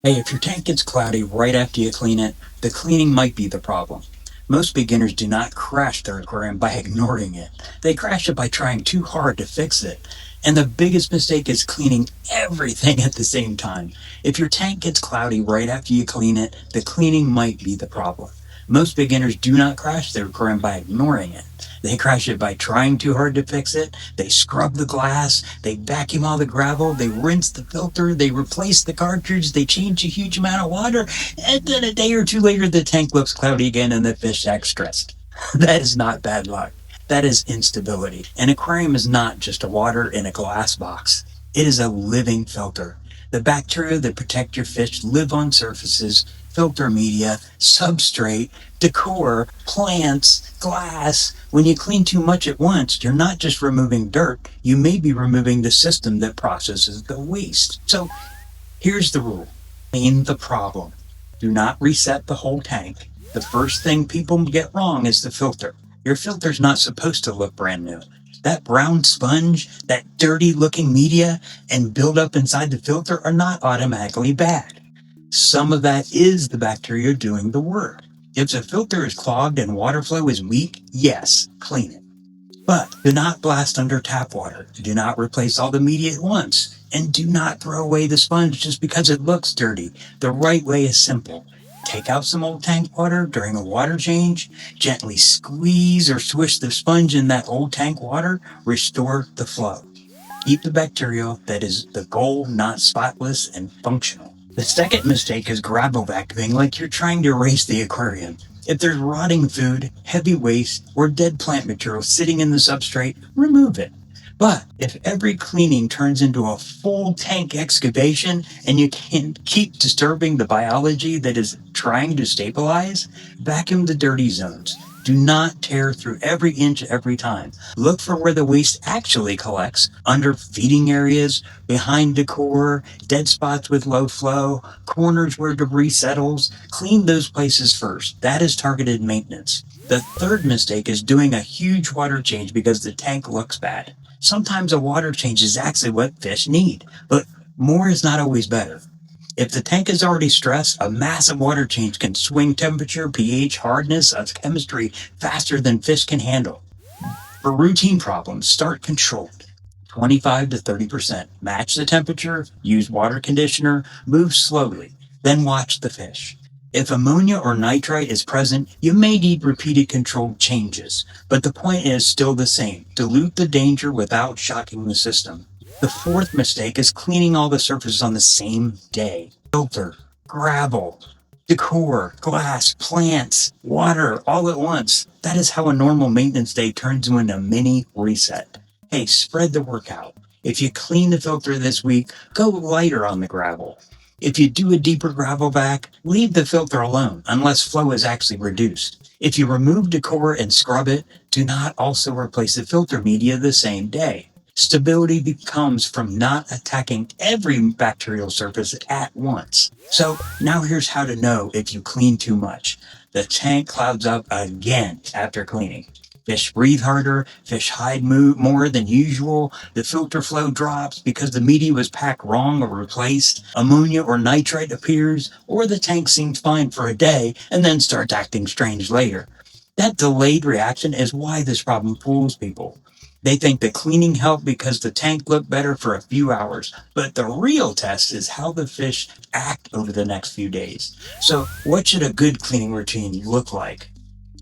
Hey, if your tank gets cloudy right after you clean it, the cleaning might be the problem. Most beginners do not crash their aquarium by ignoring it. They crash it by trying too hard to fix it. And the biggest mistake is cleaning everything at the same time. If your tank gets cloudy right after you clean it, the cleaning might be the problem. Most beginners do not crash their aquarium by ignoring it. They crash it by trying too hard to fix it. They scrub the glass, they vacuum all the gravel, they rinse the filter, they replace the cartridge, they change a huge amount of water, and then a day or two later the tank looks cloudy again and the fish acts stressed. That is not bad luck. That is instability. An aquarium is not just a water in a glass box. It is a living filter. The bacteria that protect your fish live on surfaces, filter media, substrate, decor, plants, glass. When you clean too much at once, you're not just removing dirt, you may be removing the system that processes the waste. So here's the rule. Clean the problem. Do not reset the whole tank. The first thing people get wrong is the filter. Your filter's not supposed to look brand new. That brown sponge, that dirty looking media, and buildup inside the filter are not automatically bad. Some of that is the bacteria doing the work. If the filter is clogged and water flow is weak, yes, clean it. But do not blast under tap water. Do not replace all the media at once. And do not throw away the sponge just because it looks dirty. The right way is simple. Take out some old tank water during a water change, gently squeeze or swish the sponge in that old tank water, restore the flow. Keep the bacteria, that is the goal, not spotless and functional. The second mistake is gravel vacuuming like you're trying to erase the aquarium. If there's rotting food, heavy waste, or dead plant material sitting in the substrate, remove it. But if every cleaning turns into a full tank excavation and you can't keep disturbing the biology that is trying to stabilize, vacuum the dirty zones. Do not tear through every inch every time. Look for where the waste actually collects, under feeding areas, behind decor, dead spots with low flow, corners where debris settles. Clean those places first. That is targeted maintenance. The third mistake is doing a huge water change because the tank looks bad. Sometimes a water change is actually what fish need, but more is not always better. If the tank is already stressed, a massive water change can swing temperature, pH, hardness, chemistry faster than fish can handle. For routine problems, start controlled. 25 to 30%. Match the temperature, use water conditioner, move slowly, then watch the fish. If ammonia or nitrite is present, you may need repeated controlled changes, but the point is still the same. Dilute the danger without shocking the system. The fourth mistake is cleaning all the surfaces on the same day. Filter, gravel, decor, glass, plants, water, all at once. That is how a normal maintenance day turns into a mini reset. Hey, spread the work out. If you clean the filter this week, go lighter on the gravel. If you do a deeper gravel vac, leave the filter alone unless flow is actually reduced. If you remove decor and scrub it, do not also replace the filter media the same day. Stability becomes from not attacking every bacterial surface at once. So now here's how to know if you clean too much. The tank clouds up again after cleaning. Fish breathe harder, fish hide more than usual, the filter flow drops because the media was packed wrong or replaced, ammonia or nitrite appears, or the tank seems fine for a day and then starts acting strange later. That delayed reaction is why this problem fools people. They think the cleaning helped because the tank looked better for a few hours, but the real test is how the fish act over the next few days. So, what should a good cleaning routine look like?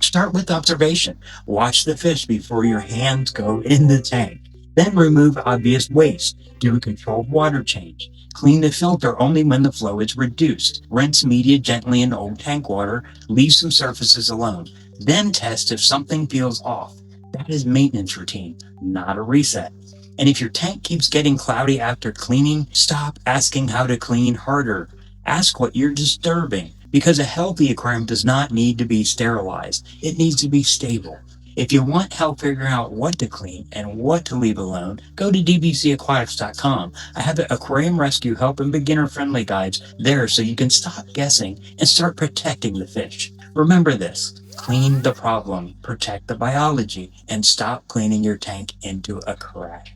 Start with observation. Watch the fish before your hands go in the tank. Then remove obvious waste. Do a controlled water change. Clean the filter only when the flow is reduced. Rinse media gently in old tank water. Leave some surfaces alone. Then test if something feels off. That is maintenance routine, not a reset. And if your tank keeps getting cloudy after cleaning, stop asking how to clean harder. Ask what you're disturbing, because a healthy aquarium does not need to be sterilized. It needs to be stable. If you want help figuring out what to clean and what to leave alone, go to dbcaquatics.com. I have aquarium rescue help and beginner-friendly guides there so you can stop guessing and start protecting the fish. Remember this: clean the problem, protect the biology, and stop cleaning your tank into a crash.